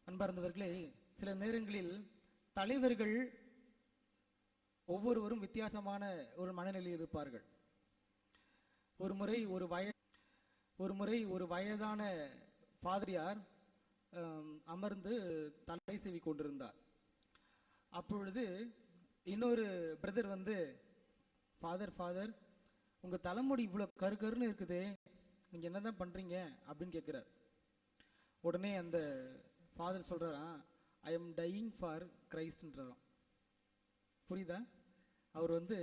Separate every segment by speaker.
Speaker 1: அன்பார்ந்தவர்களே, சில நேரங்களில் தலைவர்கள் ஒவ்வொருவரும் வித்தியாசமான ஒரு மனநிலையில் இருப்பார்கள். ஒரு முறை ஒரு வயதான பாதிரியார் அமர்ந்து தலை செய்வி கொண்டிருந்தார். அப்பொழுது இன்னொரு பிரதர் வந்து, ஃபாதர் உங்க தலைமுடி இவ்வளவு கருன்னு இருக்குதே, நீங்க என்னதான் பண்றீங்க அப்படின்னு கேட்கிறார். உடனே அந்த ஃபாதர் சொல்றாராம், ஐ எம் டையிங் ஃபார் கிரைஸ்ட்ன்றாராம். புரியுதா? அவர் வந்து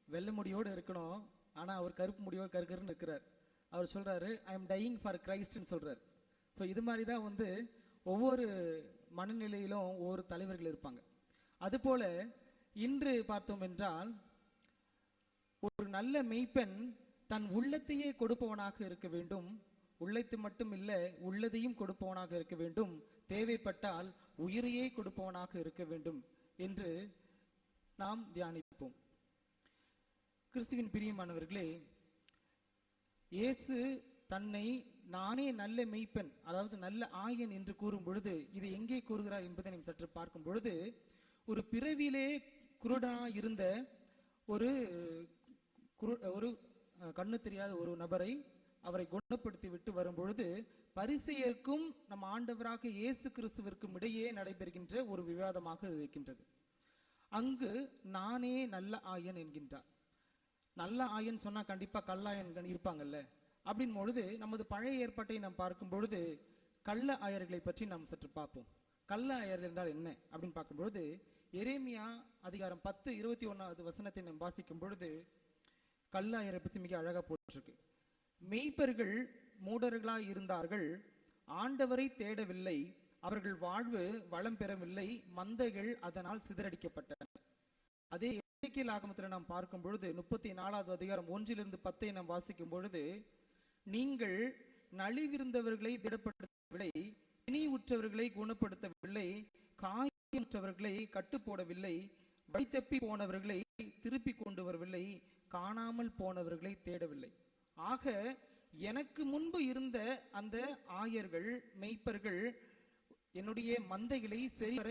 Speaker 1: வெள்ளை முடியோடு இருக்கணும், ஆனா அவர் கருப்பு முடியோடு கருன்னு இருக்கிறார். அவர் சொல்றாரு ஐ எம் டையிங் ஃபார் கிரைஸ்ட்னு சொல்றார். ஸோ இது மாதிரி தான் வந்து ஒவ்வொரு மனநிலையிலும் ஒவ்வொரு தலைவர்கள் இருப்பாங்க. அதுபோல இன்று பார்த்தோம் என்றால், ஒரு நல்ல மெய்ப்பெண் தன் உள்ளத்தையே கொடுப்பவனாக இருக்க வேண்டும். உள்ளத்தை மட்டும் இல்லை, உள்ளதையும் கொடுப்பவனாக இருக்க வேண்டும். தேவைப்பட்டால் உயிரையே கொடுப்பவனாக இருக்க வேண்டும் என்று நாம் தியானிப்போம். கிறிஸ்துவின் பிரியமானவர்களே, இயேசு தன்னை நானே நல்ல மெய்ப்பெண், அதாவது நல்ல ஆயன் என்று கூறும் பொழுது இது எங்கே கூறுகிறார் என்பதை நாம் சற்று பார்க்கும் பொழுது, ஒரு பிறவிலே குருடா இருந்த ஒரு கண்ணு தெரியாத ஒரு நபரை அவரை குணப்படுத்தி விட்டு வரும் பொழுது, பரிசேயருக்கும் நம் ஆண்டவராக இயேசு கிறிஸ்துவிற்கும் இடையே நடைபெறுகின்ற ஒரு விவாதமாக இருக்கின்றது. அங்கு நானே நல்ல ஆயன் என்கின்றார். நல்ல ஆயன் சொன்னா கண்டிப்பா கல்லாயன் இருப்பாங்கல்ல. அப்படின் பொழுது நமது பழைய ஏற்பாட்டை நாம் பார்க்கும் பொழுது கள்ள ஆயர்களை பற்றி நாம் சற்று பார்ப்போம். கள்ள ஆயர்கள் என்றால் என்ன அப்படின்னு பார்க்கும் பொழுது, எரேமியா அதிகாரம் 10:21 வசனத்தை நாம் வாசிக்கும் பொழுது கள்ள ஆயரை பற்றி மிக அழகா போட்டிருக்கு. மெய்ப்பர்கள் மூடர்களாய் இருந்தார்கள், ஆண்டவரை தேடவில்லை, அவர்கள் வாழ்வு வளம் பெறவில்லை, மந்தைகள் அதனால் சிதறடிக்கப்பட்டன. அதே எசேக்கியேல் ஆகமத்தில் நாம் பார்க்கும் பொழுது 34 அதிகாரம் 1-10 நாம் வாசிக்கும் பொழுது, நீங்கள் நலிவிருந்தவர்களை திடப்படுத்தவில்லை, பிணி உற்றவர்களை குணப்படுத்தவில்லை, காயமுற்றவர்களை கட்டு போடவில்லை, வழித்தப்பி போனவர்களை திருப்பி கொண்டு வரவில்லை, காணாமல் போனவர்களை தேடவில்லை. ஆக எனக்கு முன்பு இருந்த அந்த ஆயர்கள் மெய்ப்பர்கள் என்னுடைய மந்தைகளை சரிவர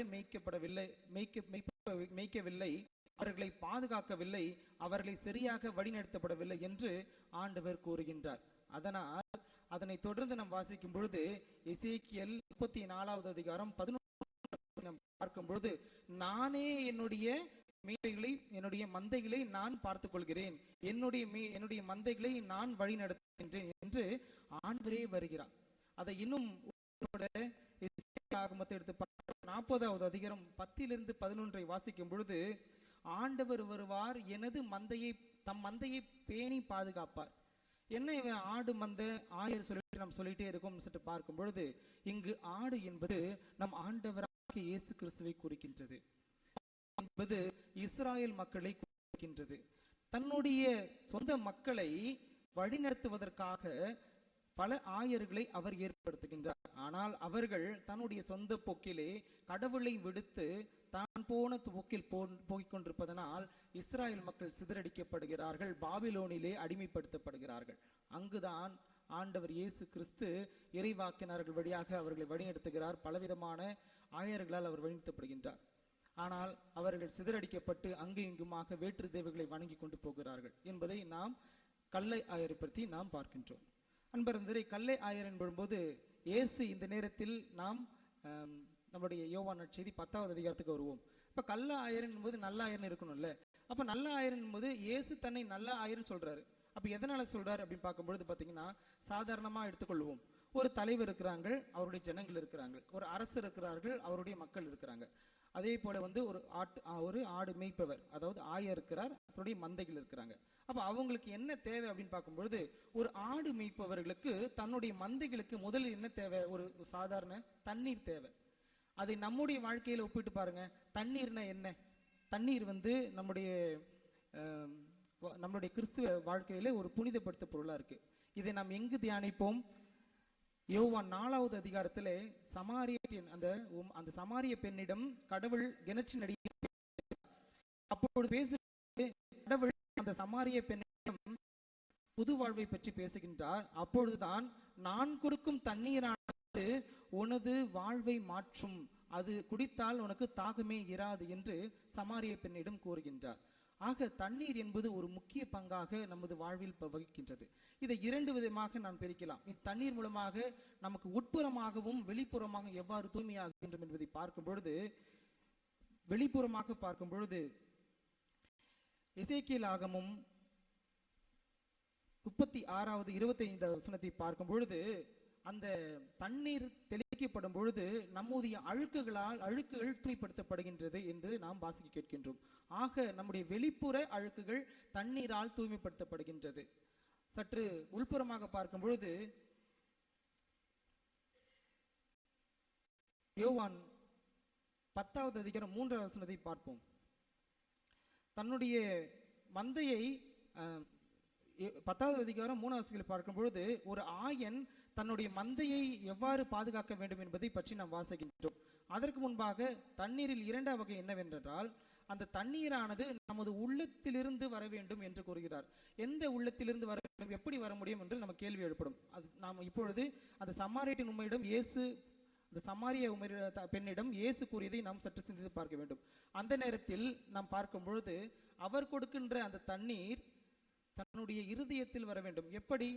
Speaker 1: மேய்க்கவில்லை, அவர்களை பாதுகாக்கவில்லை, அவர்களை சரியாக வழிநடத்தப்படவில்லை என்று ஆண்டவர் கூறுகின்றார். அதனால் அதனை தொடர்ந்து நாம் வாசிக்கும் பொழுது எசேக்கியேல் 34 அதிகாரம் 11 நாம் பார்க்கும் பொழுது, நானே என்னுடைய மந்தைகளை நான் பார்த்துக் கொள்கிறேன், என்னுடைய மந்தைகளை நான் வழி நடத்துகின்றேன் என்று ஆண்டவரே வருகிறார். அதை இன்னும் ஆகமத்தை எடுத்து 40 அதிகாரம் 10-11 வாசிக்கும் பொழுது, ஆண்டவர் வருவார், எனது தம் மந்தையை பேணி பாதுகாப்பார். என்ன இவன் ஆடு மந்தை ஆயர் சொல்லிட்டு நாம் சொல்லிட்டே இருக்கோம் சற்று பார்க்கும் பொழுது, இங்கு ஆடு என்பது நம் ஆண்டவராக இயேசு கிறிஸ்துவை குறிக்கின்றது, என்பது இஸ்ராயல் மக்களை குறிக்கின்றது. தன்னுடைய சொந்த மக்களை வழிநடத்துவதற்காக பல ஆயர்களை அவர் ஏற்படுத்துகின்றார். ஆனால் அவர்கள் தன்னுடைய சொந்த போக்கிலே கடவுளை விடுத்து தான் போன போக்கில் போய்கொண்டிருப்பதனால் இஸ்ராயல் மக்கள் சிதறடிக்கப்படுகிறார்கள், பாபிலோனிலே அடிமைப்படுத்தப்படுகிறார்கள். அங்குதான் ஆண்டவர் இயேசு கிறிஸ்து இறைவாக்கினர்கள் வழியாக அவர்களை வழிநடத்துகிறார். பலவிதமான ஆயர்களால் அவர் வழிநடத்தப்படுகின்றார். ஆனால் அவர்கள் சிதறடிக்கப்பட்டு அங்கு இங்குமாக வேற்று தெய்வங்களை வணங்கி கொண்டு போகிறார்கள் என்பதை நாம் கல்லை ஆயரை பற்றி நாம் பார்க்கின்றோம். அன்பர்களே, கல்லை ஆயர் என்பது இயேசு இந்த நேரத்தில் நாம் நம்முடைய யோவான் நற்செய்தி 10வது அதிகாரத்துக்கு வருவோம். இப்ப கள்ள ஆயர் என்பது நல்ல ஆயர்னு இருக்கணும்ல. அப்ப நல்ல ஆயர் என்பது இயேசு தன்னை நல்ல ஆயர் சொல்றாரு. அப்ப எதனால சொல்றாரு அப்படின்னு பார்க்கும்பொழுது பாத்தீங்கன்னா, சாதாரணமா எடுத்துக்கொள்வோம். ஒரு தலைவர் இருக்கிறாங்க, அவருடைய ஜனங்கள் இருக்கிறாங்க. ஒரு அரசர் இருக்கிறார்கள், அவருடைய மக்கள் இருக்கிறாங்க. அதே போல வந்து ஒரு ஆடு மேய்ப்பவர், அதாவது ஆயர் இருக்கிறார், அவருடைய மந்தைகள் இருக்கிறாங்க. அப்ப அவங்களுக்கு என்ன தேவை அப்படின்னு பார்க்கும்பொழுது, ஒரு ஆடு மேய்ப்பவர்களுக்கு தன்னுடைய மந்தைகளுக்கு முதலில் என்ன தேவை? ஒரு சாதாரண தண்ணீர் தேவை. அதை நம்முடைய வாழ்க்கையில ஒப்பிட்டு பாருங்க. தண்ணீர்னா என்ன? தண்ணீர் வந்து நம்முடைய கிறிஸ்துவ வாழ்க்கையில ஒரு புனிதப்படுத்த பொருளா இருக்கு. இதை நாம் எங்கு தியானிப்போம்? யோவான் 4வது அதிகாரத்திலே அந்த சமாரிய பெண்ணிடம் கடவுள் கிணற்று நடிகை அப்பொழுது பேசுகிறது. கடவுள் அந்த சமாரிய பெண்ணிடம் புது வாழ்வை பற்றி பேசுகின்றார். அப்பொழுதுதான் நான் கொடுக்கும் தண்ணீரான அது உனது வாழ்வை மாற்றும், அது குடித்தால் உனக்கு தாகமே இராது என்று சமாரிய பெண்ணிடம் கூறுகின்றார். ஆக தண்ணீர் என்பது ஒரு முக்கிய பங்காக நமது வாழ்வில் வகிக்கின்றது. இதை இரண்டு விதமாக நான் பிரிக்கலாம். தண்ணீர் மூலமாக நமக்கு உட்புறமாகவும் வெளிப்புறமாக எவ்வாறு தூய்மையாகின்றோம் என்பதை பார்க்கும் பொழுது, வெளிப்புறமாக பார்க்கும் பொழுது எசேக்கியேல் ஆகமம் 36வது 25வது வசனத்தை பார்க்கும் பொழுது, அந்த தண்ணீர் தெளிக்கப்படும் பொழுது நம்முடைய அழுக்குகள் தூய்மைப்படுத்தப்படுகின்றது என்று நாம் வாசிக்க கேட்கின்றோம். ஆக நம்முடைய வெளிப்புற அழுக்குகள் தண்ணீரால் தூய்மைப்படுத்தப்படுகின்றது. சற்று உள்புறமாக பார்க்கும் பொழுது யோவான் 10வது அதிகாரம் 3வது வசனத்தை பார்ப்போம். தன்னுடைய மந்தையை 10வது அதிகாரம் 3வது வசனத்தில் பார்க்கும் பொழுது ஒரு ஆயன் தன்னுடைய மந்தையை எவ்வாறு பாதுகாக்க வேண்டும் என்பதை பற்றி நாம் வாசிக்கின்றோம். அதற்கு முன்பாக தண்ணீரில் இரண்டாவது வகை என்னவென்றால், அந்த தண்ணீரானது நமது உள்ளத்திலிருந்து வர வேண்டும் என்று கூறுகிறார். எந்த உள்ளத்திலிருந்து வர வேண்டும், எப்படி வர முடியும் என்று நமக்கு கேள்வி எழுப்படும். அது நாம் இப்பொழுது அந்த சமாரியத்தின் உண்மையிடம் இயேசு, அந்த சமாரிய பெண்ணிடம் இயேசு கூறியதை நாம் சற்று சிந்தித்து பார்க்க வேண்டும். அந்த நேரத்தில் நாம் பார்க்கும் பொழுது அவர் கொடுக்கின்ற அந்த தண்ணீர் தன்னுடைய இருதயத்தில் வர வேண்டும். எப்படி?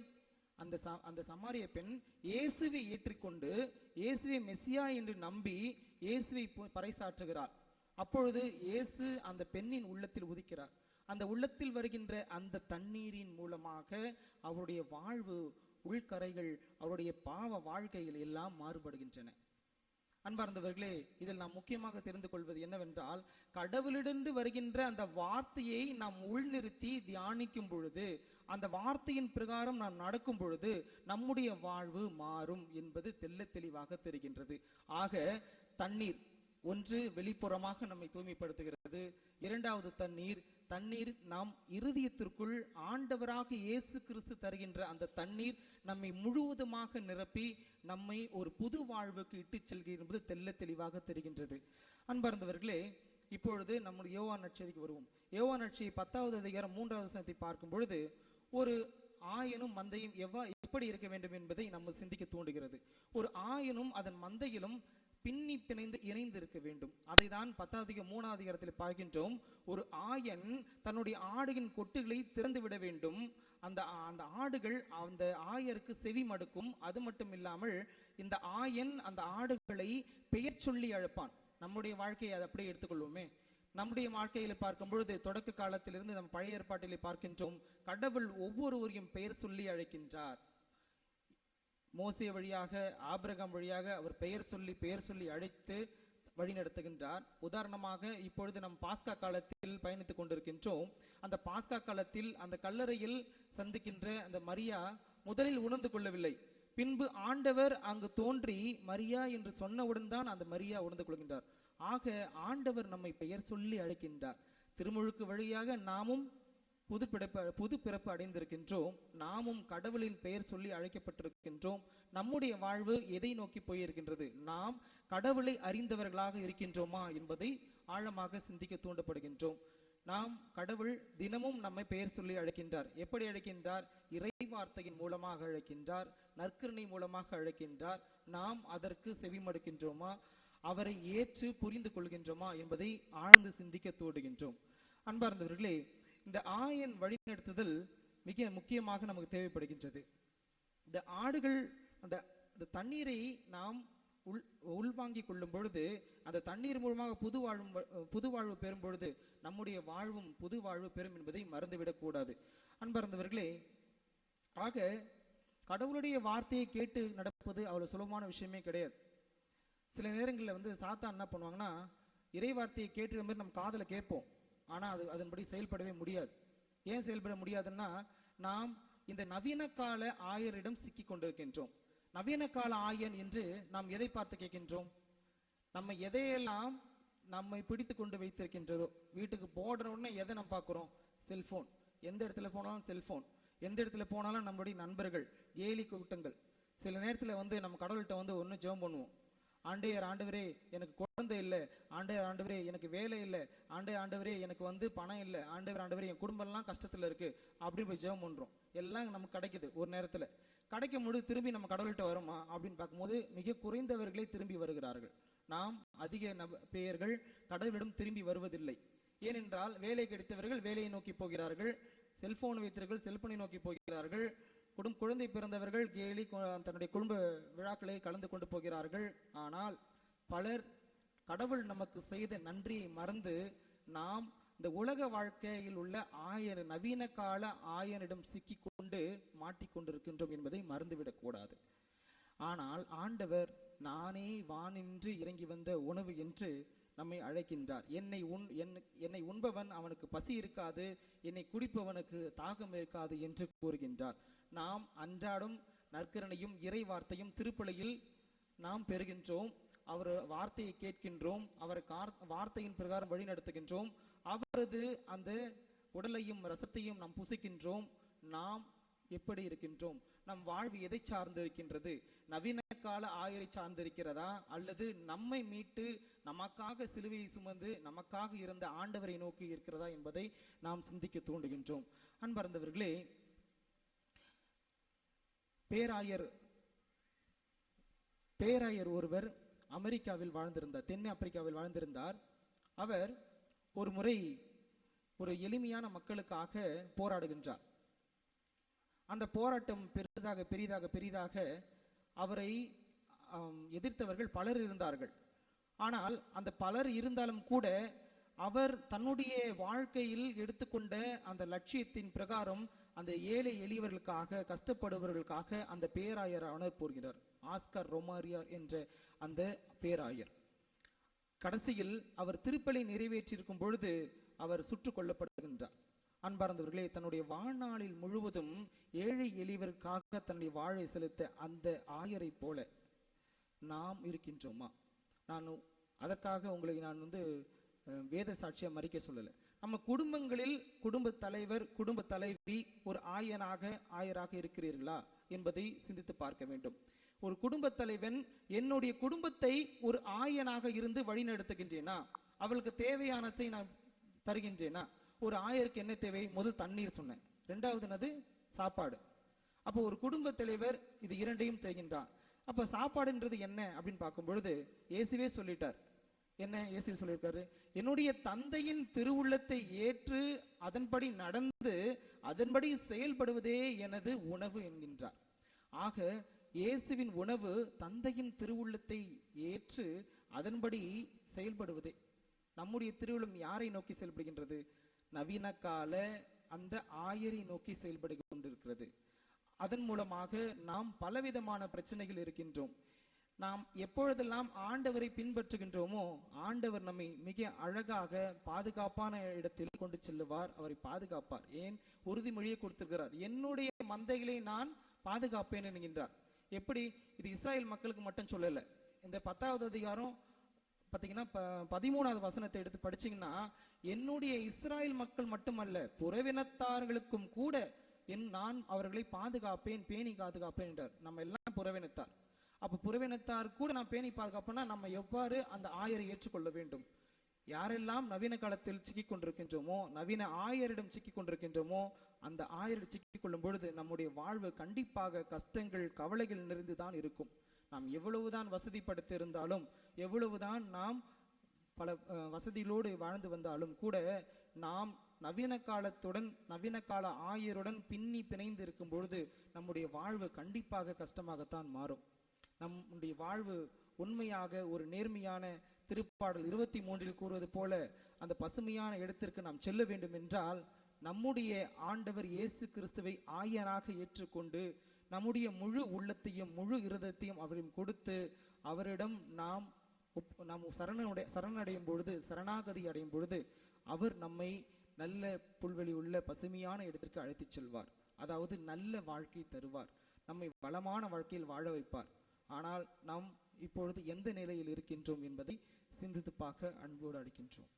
Speaker 1: அந்த சமாரிய பெண் இயேசுவை ஏற்றுக்கொண்டு இயேசுவை மெசியா என்று நம்பி இயேசுவை பறைசாற்றுகிறார். அப்பொழுது இயேசு அந்த பெண்ணின் உள்ளத்தில் உதிக்கிறார். அந்த உள்ளத்தில் வருகின்ற அந்த தண்ணீரின் மூலமாக அவருடைய வாழ்வு, உள்கரைகள், அவருடைய பாவ வாழ்க்கையில் எல்லாம் மாறுபடுகின்றன. அன்பார்ந்தவர்களே, இதில் நாம் முக்கியமாக தெரிந்து கொள்வது என்னவென்றால், கடவுளிடந்து வருகின்ற அந்த வார்த்தையை நாம் உள்நிறுத்தி தியானிக்கும் பொழுது, அந்த வார்த்தையின் பிரகாரம் நாம் நடக்கும் பொழுது நம்முடைய வாழ்வு மாறும் என்பது தெள்ள தெளிவாக தெரிகின்றது. ஆக தண்ணீர் ஒன்று வெளிப்புறமாக நம்மை தூய்மைப்படுத்துகிறது. இரண்டாவது தண்ணீர் நாம் இருதயத்திற்குள் ஆண்டவராக இயேசு கிறிஸ்து தருகின்ற அந்த தண்ணீர் நம்மை முழுவதுமாக நிரப்பி நம்மை ஒரு புது வாழ்வுக்கு இட்டு செல்கிறது என்பது தெள்ள தெளிவாக தெரிகின்றது. அன்பார்ந்தவர்களே, இப்பொழுது நம்முடைய யோவான் நற்செய்திக்கு வருவோம். யோவான் நற்செய்தி 10வது அதிகாரம் 3வது வசனத்தை பார்க்கும் பொழுது ஒரு ஆயனும் மந்தையும் எப்படி இருக்க வேண்டும் என்பதை நம்ம சிந்திக்க தூண்டுகிறது. ஒரு ஆயனும் அதன் மந்தையிலும் பின்னி பிணைந்து இணைந்து இருக்க வேண்டும். அதை தான் 10வது 3வது அதிகாரத்தில் பார்க்கின்றோம். ஒரு ஆயன் தன்னுடைய ஆடுகளின் கொட்டுகளை திறந்து விட வேண்டும். அந்த ஆடுகள் அந்த ஆயருக்கு செவி மடுக்கும். அது மட்டும் இல்லாமல் இந்த ஆயன் அந்த ஆடுகளை பெயர் சொல்லி அழைப்பான். நம்முடைய வாழ்க்கையை அதை அப்படியே எடுத்துக்கொள்வோமே. நம்முடைய வாழ்க்கையில பார்க்கும் பொழுது தொடக்க காலத்திலிருந்து நம்ம பழைய ஏற்பாட்டிலே பார்க்கின்றோம், கடவுள் ஒவ்வொருவரையும் பெயர் சொல்லி அழைக்கின்றார். மோசே வழியாக, ஆபிரகாம் வழியாக அவர் பெயர் சொல்லி அழைத்து வழிநடத்துகின்றார். உதாரணமாக இப்பொழுது நம் பாஸ்கா காலத்தில் பயணித்துக் கொண்டிருக்கின்றோம். அந்த பாஸ்கா காலத்தில் அந்த கல்லறையில் சந்திக்கின்ற அந்த மரியா முதலில் உணர்ந்து கொள்ளவில்லை. பின்பு ஆண்டவர் அங்கு தோன்றி மரியா என்று சொன்னவுடன் தான் அந்த மரியா உணர்ந்து கொள்கின்றார். ஆக ஆண்டவர் நம்மை பெயர் சொல்லி அழைக்கின்றார். திருமுழுக்கு வழியாக நாமும் புது பிறப்பு அடைந்திருக்கின்றோம். நாமும் கடவுளின் பெயர் சொல்லி அழைக்கப்பட்டிருக்கின்றோம். நம்முடைய வாழ்வு எதை நோக்கி போயிருக்கின்றது? நாம் கடவுளை அறிந்தவர்களாக இருக்கின்றோமா என்பதை ஆழமாக சிந்திக்க தூண்டப்படுகின்றோம். நாம் கடவுள் தினமும் நம்மை பெயர் சொல்லி அழைக்கின்றார். எப்படி அழைக்கின்றார்? இறை வார்த்தையின் மூலமாக அழைக்கின்றார், நற்கருணை மூலமாக அழைக்கின்றார். நாம் அதற்கு செவிமடுக்கின்றோமா, அவரை ஏற்று புரிந்து கொள்கின்றோமா என்பதை ஆழ்ந்து சிந்திக்க தோடுகின்றோம். அன்பார்ந்தவர்களே, இந்த ஆயன் வழிநடத்துதல் மிக முக்கியமாக நமக்கு தேவைப்படுகின்றது. இந்த ஆடுகள் அந்த தண்ணீரை நாம் உள்வாங்கிக் கொள்ளும் பொழுது, அந்த தண்ணீர் மூலமாக புது வாழ்வு பெறும் பொழுது நம்முடைய வாழ்வும் புது வாழ்வு பெறும் என்பதை மறந்துவிடக் கூடாது. அன்பார்ந்தவர்களே, ஆக கடவுளுடைய வார்த்தையை கேட்டு நடப்பது அவ்வளவு சுலபமான விஷயமே கிடையாது. சில நேரங்களில் சாத்தான் என்ன பண்ணுவாங்கன்னா, இறை வார்த்தையை கேட்டு மாதிரி நம்ம காதல கேட்போம், ஆனா அதன்படி செயல்படவே முடியாது. ஏன் செயல்பட முடியாதுன்னா, நாம் இந்த நவீன கால ஆயரிடம் சிக்கி கொண்டிருக்கின்றோம். நவீன கால ஆயன் என்று நாம் எதை பார்த்து கேட்கின்றோம்? நம்ம எதையெல்லாம் நம்மை பிடித்து கொண்டு வைத்திருக்கின்றதோ, வீட்டுக்கு போடுற உடனே எதை நம்ம பார்க்கிறோம்? செல்போன். எந்த இடத்துல போனாலும் செல்போன், எந்த இடத்துல போனாலும் நம்முடைய நண்பர்கள், கேலி கூட்டங்கள். சில நேரத்தில் நம்ம கடவுள்கிட்ட ஒன்று ஜெபம் பண்ணுவோம். ஆண்டவரே எனக்கு குழந்தை இல்லை, ஆண்டவரே எனக்கு வேலை இல்லை, ஆண்டவரே எனக்கு பணம் இல்லை, ஆண்டவரே என் குடும்பம்லாம் கஷ்டத்தில் இருக்கு அப்படின்னு போய் ஜெபம் பண்றோம். எல்லாம் நமக்கு கிடைக்குது ஒரு நேரத்தில். கிடைக்கும் பொழுது திரும்பி நம்ம கடவுள்கிட்ட வருமா அப்படின்னு பார்க்கும்போது மிக குறைந்தவர்களே திரும்பி வருகிறார்கள். நாம் அதிக பெயர்கள் கடவுளிடம் திரும்பி வருவதில்லை. ஏனென்றால் வேலை கிடைத்தவர்கள் வேலையை நோக்கி போகிறார்கள், செல்போன் வைத்தவர்கள் செல்போனை நோக்கி போகிறார்கள், குழந்தை பிறந்தவர்கள் கேலி தன்னுடைய குடும்ப விழாக்களை கலந்து கொண்டு போகிறார்கள். ஆனால் பலர் கடவுள் நமக்கு செய்த நன்றியை மறந்து நாம் இந்த உலக வாழ்க்கையில் உள்ள நவீன கால ஆயனிடம் சிக்கிக்கொண்டு மாட்டிக்கொண்டிருக்கின்றோம் என்பதை மறந்துவிடக் கூடாது. ஆனால் ஆண்டவர் நானே வானின்று இறங்கி வந்த உணவு என்று நம்மை அழைக்கின்றார். என்னை உண்பவன் அவனுக்கு பசி இருக்காது, என்னை குடிப்பவனுக்கு தாகம் இருக்காது என்று கூறுகின்றார். நாம் அன்றாடம் நற்கரணையும் இறை வார்த்தையும் திருப்பலியில் நாம் பெறுகின்றோம். அவர் வார்த்தையை கேட்கின்றோம், அவர் வார்த்தையின் பிரகாரம் வழி நடத்துகின்றோம், அவரது அந்த உடலையும் ரசத்தையும் நாம் புசிக்கின்றோம். நாம் எப்படி இருக்கின்றோம்? நம் வாழ்வு எதை சார்ந்து இருக்கின்றது? நவீன கால ஆயரை சார்ந்திருக்கிறதா, அல்லது நம்மை மீட்டு நமக்காக சிலுவையை சுமந்து நமக்காக இருந்த ஆண்டவரை நோக்கி இருக்கிறதா என்பதை நாம் சிந்திக்க தூண்டுகின்றோம். அன்பார்ந்தவர்களே, பேராயர் ஒருவர் அமெரிக்காவில் வாழ்ந்திருந்தார், தென் ஆப்பிரிக்காவில் வாழ்ந்திருந்தார். அவர் ஒரு முறை ஒரு எளிமையான மக்களுக்காக போராடுகின்றார். அந்த போராட்டம் பெரிதாக அவரை எதிர்த்தவர்கள் பலர் இருந்தார்கள். ஆனால் அந்த பலர் இருந்தாலும் கூட அவர் தன்னுடைய வாழ்க்கையில் எடுத்துக்கொண்ட அந்த லட்சியத்தின் பிரகாரம் அந்த ஏழை எளியவர்களுக்காக, கஷ்டப்படுபவர்களுக்காக அந்த பேராயர் போகிறார். ஆஸ்கர் ரொமாரியார் என்ற அந்த பேராயர் கடைசியில் அவர் திருப்பலி நிறைவேற்றியிருக்கும் பொழுது அவர் சுட்டுக் கொல்லப்படுகின்றார். அன்பார்ந்தவர்களே, தன்னுடைய வாழ்நாளில் முழுவதும் ஏழை எளியவருக்காக தன்னுடைய வாழை செலுத்த அந்த ஆயரை போல நாம் இருக்கின்றோமா? நான் அதற்காக உங்களை வேத சாட்சியை மறிக்க சொல்லலை. நம்ம குடும்பங்களில் குடும்ப தலைவர், குடும்ப தலைவி ஒரு ஆயராக இருக்கிறீர்களா என்பதை சிந்தித்து பார்க்க வேண்டும். ஒரு குடும்ப தலைவன் என்னுடைய குடும்பத்தை ஒரு ஆயனாக இருந்து வழி நடத்துகின்றேனா? அவளுக்கு தேவையானதை நான் தருகின்றேனா? ஒரு ஆயருக்கு என்ன தேவை? முதல் தண்ணீர் சொன்னேன், ரெண்டாவது சாப்பாடு. அப்போ ஒரு குடும்ப தலைவர் இது இரண்டையும் தருகின்றார். அப்ப சாப்பாடுன்றது என்ன அப்படின்னு பார்க்கும் பொழுது இயேசுவே சொல்லிட்டார். என்ன இயேசு சொல்லியிருக்காரு? என்னுடைய தந்தையின் திருவுள்ளத்தை ஏற்று அதன்படி நடந்து அதன்படி செயல்படுவதே எனது உணவு என்கின்றார். ஆக இயேசுவின் உணவு தந்தையின் திருவுள்ளத்தை ஏற்று அதன்படி செயல்படுவதே. நம்முடைய திருவுள்ளம் யாரை நோக்கி செயல்படுகின்றது? நவீன கால அந்த ஆயரை நோக்கி செயல்படு கொண்டிருக்கிறது. அதன் மூலமாக நாம் பலவிதமான பிரச்சனைகள் இருக்கின்றோம். நாம் எப்பொழுதெல்லாம் ஆண்டவரை பின்பற்றுகின்றோமோ ஆண்டவர் நம்மை மிக அழகாக பாதுகாப்பான இடத்தில் கொண்டு செல்லுவார், அவரை பாதுகாப்பார். ஏன்? உறுதிமொழியை கொடுத்திருக்கிறார், என்னுடைய மந்தைகளை நான் பாதுகாப்பேன் என்கின்றார். எப்படி? இது இஸ்ராயல் மக்களுக்கு மட்டும் சொல்லல. இந்த 10வது அதிகாரம் பார்த்தீங்கன்னா 13வது வசனத்தை எடுத்து படிச்சீங்கன்னா, என்னுடைய இஸ்ராயல் மக்கள் மட்டுமல்ல புறவினத்தார்களுக்கும் கூட நான் அவர்களை பாதுகாப்பேன், பேணி பாதுகாப்பேன் என்றார். நம்ம எல்லாம் புறவினத்தார். அப்ப புறவினத்தார் கூட நான் பேணி பாதுகாப்பேன்னா நம்ம எவ்வாறு அந்த ஆயரை ஏற்றுக்கொள்ள வேண்டும்? யாரெல்லாம் நவீன காலத்தில் சிக்கிக் கொண்டிருக்கின்றோமோ, நவீன ஆயரிடம் சிக்கிக் கொண்டிருக்கின்றோமோ, அந்த ஆயரிடம் சிக்கிக் கொள்ளும் பொழுது நம்முடைய வாழ்வு கண்டிப்பாக கஷ்டங்கள், கவலைகள் நிறைந்துதான் இருக்கும். நாம் எவ்வளவுதான் வசதிப்படுத்தி இருந்தாலும், எவ்வளவுதான் நாம் பல வசதிகளோடு வாழ்ந்து வந்தாலும் கூட நாம் நவீன காலத்துடன், நவீன கால ஆயருடன் பின்னி பிணைந்து இருக்கும் பொழுது நம்முடைய வாழ்வு கண்டிப்பாக கஷ்டமாகத்தான் மாறும். நம்முடைய வாழ்வு உண்மையாக ஒரு நேர்மையான திருப்பாடல் 23 கூறுவது போல அந்த பசுமையான இடத்திற்கு நாம் செல்ல வேண்டும் என்றால், நம்முடைய ஆண்டவர் இயேசு கிறிஸ்துவை ஆயனாக ஏற்றுக்கொண்டு நம்முடைய முழு உள்ளத்தையும் முழு இருதயத்தையும் அவரிடம் கொடுத்து அவரிடம் நாம் சரணடையும் பொழுது, சரணாகதி அடையும் பொழுது அவர் நம்மை நல்ல புல்வெளி உள்ள பசுமையான இடத்திற்கு அழைத்துச் செல்வார். அதாவது நல்ல வாழ்க்கை தருவார், நம்மை வளமான வாழ்க்கையில் வாழ வைப்பார். ஆனால் நாம் இப்பொழுது எந்த நிலையில் இருக்கின்றோம் என்பதை சிந்தித்து பார்க்க அன்போடு அழைக்கின்றோம்.